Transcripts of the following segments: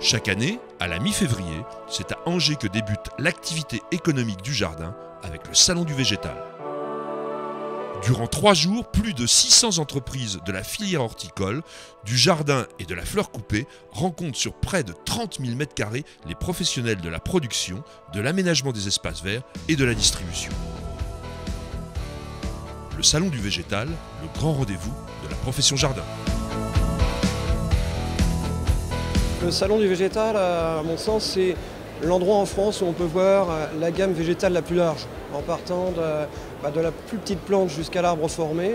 Chaque année, à la mi-février, c'est à Angers que débute l'activité économique du jardin avec le Salon du végétal. Durant 3 jours, plus de 600 entreprises de la filière horticole, du jardin et de la fleur coupée rencontrent sur près de 30 000 m² les professionnels de la production, de l'aménagement des espaces verts et de la distribution. Le Salon du végétal, le grand rendez-vous de la profession jardin. Le Salon du végétal, à mon sens, c'est l'endroit en France où on peut voir la gamme végétale la plus large, en partant de la plus petite plante jusqu'à l'arbre formé.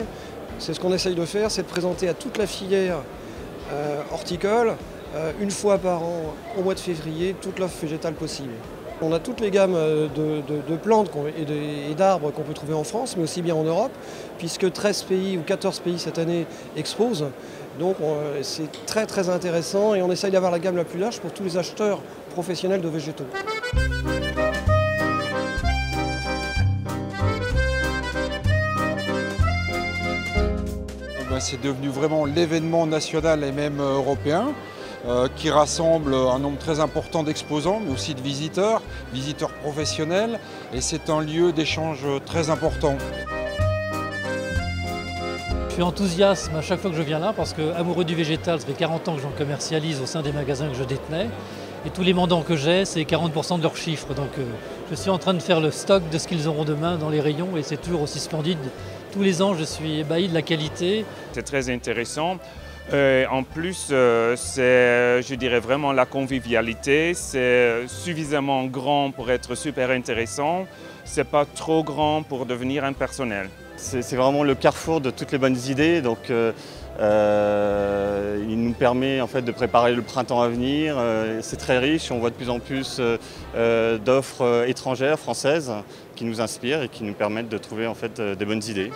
C'est ce qu'on essaye de faire, c'est de présenter à toute la filière horticole, une fois par an, au mois de février, toute l'offre végétale possible. On a toutes les gammes de plantes et d'arbres qu'on peut trouver en France, mais aussi bien en Europe, puisque 13 pays ou 14 pays cette année exposent. Donc c'est très très intéressant et on essaye d'avoir la gamme la plus large pour tous les acheteurs professionnels de végétaux. C'est devenu vraiment l'événement national et même européen qui rassemble un nombre très important d'exposants, mais aussi de visiteurs professionnels, et c'est un lieu d'échange très important. Je suis enthousiaste à chaque fois que je viens là parce que, amoureux du végétal, ça fait 40 ans que j'en commercialise au sein des magasins que je détenais. Et tous les mandants que j'ai, c'est 40% de leur chiffre. Donc je suis en train de faire le stock de ce qu'ils auront demain dans les rayons et c'est toujours aussi splendide. Tous les ans, je suis ébahi de la qualité. C'est très intéressant. En plus, c'est, je dirais vraiment la convivialité. C'est suffisamment grand pour être super intéressant. C'est pas trop grand pour devenir impersonnel. C'est vraiment le carrefour de toutes les bonnes idées. Donc, il nous permet en fait de préparer le printemps à venir. C'est très riche. On voit de plus en plus d'offres étrangères, françaises, qui nous inspirent et qui nous permettent de trouver en fait des bonnes idées.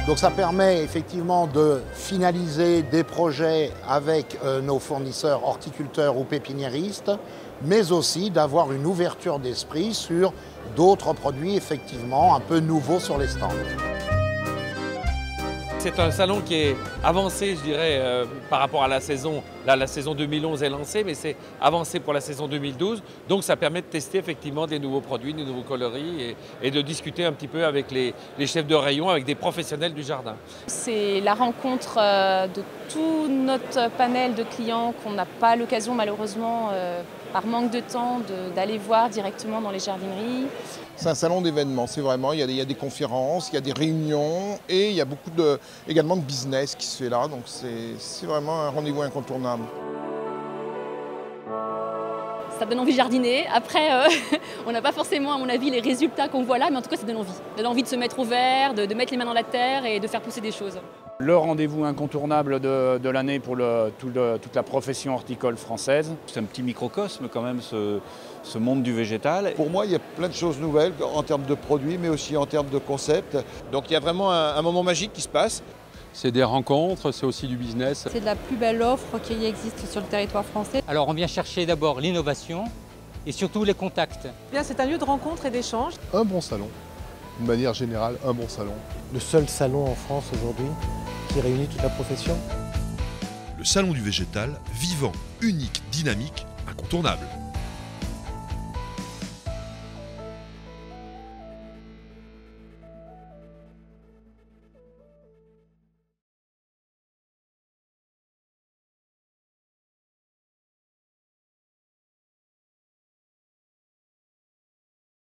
Donc ça permet effectivement de finaliser des projets avec nos fournisseurs horticulteurs ou pépiniéristes, mais aussi d'avoir une ouverture d'esprit sur d'autres produits effectivement un peu nouveaux sur les stands. C'est un salon qui est avancé, je dirais, par rapport à la saison. Là, la saison 2011 est lancée, mais c'est avancé pour la saison 2012. Donc, ça permet de tester effectivement des nouveaux produits, des nouveaux coloris et de discuter un petit peu avec les chefs de rayon, avec des professionnels du jardin. C'est la rencontre de tout notre panel de clients qu'on n'a pas l'occasion, malheureusement, par manque de temps, d'aller voir directement dans les jardineries. C'est un salon d'événements, c'est vraiment, il y a des conférences, il y a des réunions et il y a beaucoup également de business qui se fait là, donc c'est vraiment un rendez-vous incontournable. Ça donne envie de jardiner. Après, on n'a pas forcément, à mon avis, les résultats qu'on voit là, mais en tout cas, ça donne envie. Ça donne envie de se mettre au vert, de mettre les mains dans la terre et de faire pousser des choses. Le rendez-vous incontournable de l'année pour toute la profession horticole française. C'est un petit microcosme quand même, ce monde du végétal. Pour moi, il y a plein de choses nouvelles en termes de produits, mais aussi en termes de concepts. Donc il y a vraiment un moment magique qui se passe. C'est des rencontres, c'est aussi du business. C'est de la plus belle offre qui existe sur le territoire français. Alors on vient chercher d'abord l'innovation et surtout les contacts. C'est un lieu de rencontre et d'échange. Un bon salon, de manière générale, un bon salon. Le seul salon en France aujourd'hui qui réunit toute la profession. Le Salon du végétal, vivant, unique, dynamique, incontournable.